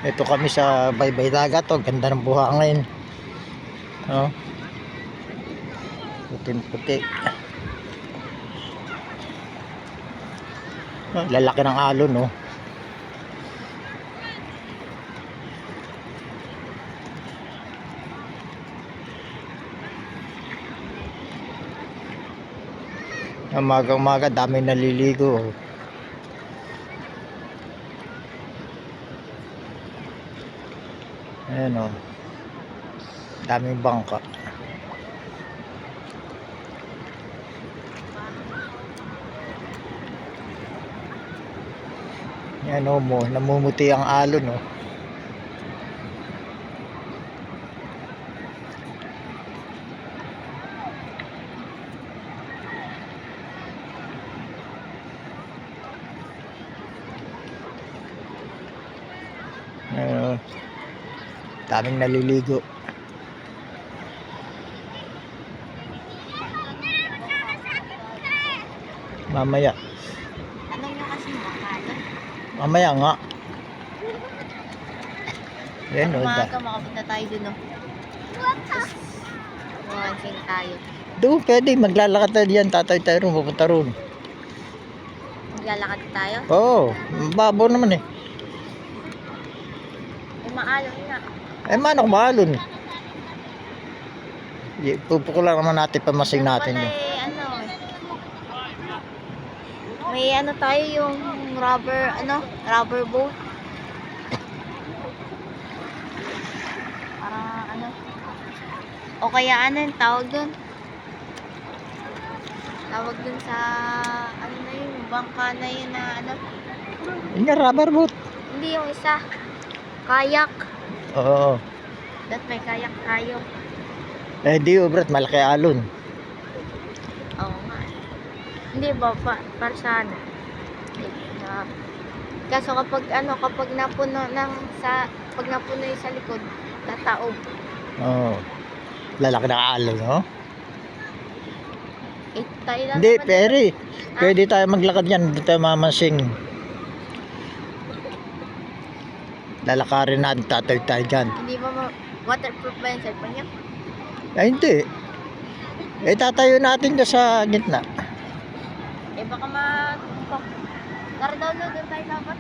Ito kami sa baybay dagat. Oh, ganda ng buhangin. Oh. Puting-puti. Oh, lalaki ng alon, no. Umaga-umaga dami naliligo. Oh. Ayan, oh. Daming bangka. Ayan, oh, namumuti ang alon, oh. Ayan, oh. Daming naliligo. Mamaya. Ano nyo kasi makala? Mamaya nga. Ayan, oh. Umaga makapunta tayo dun, no? Mawansing tayo. Doon pwede, maglalakad tayo diyan, tatay tayo rin, pupunta ron. Maglalakad tayo? Oo, babaw naman eh. Umaalon na. Eh, manok maalon. Pupukulan naman natin pamasing natin. Pala Doon. ano may ano tayo yung rubber boat. Parang ano. O kaya ano yung tawag dun? Tawag dun sa ano na yun, bangka na yun na ano. Yung rubber boat. Hindi yung isa. Kayak. Oo. Dat may kayak tayo. Eh, di obrat, malaki alon. Oo nga. Hindi ba para sa ano? Kaso kapag napuno pag napuno yung sa likod, tataob. Oo. Lalaki ng alon, no? Eh, tayo lang Hindi, naman. pwede. Pwede tayo maglakad yan, hindi tayo mamansing. Lalakarin natin, tatay tayo dyan. Hindi ba waterproof ba yung cellphone niya? Ay, hindi. Eh, tatayo natin ka sa gitna. Eh baka Tara download doon tayo dapat.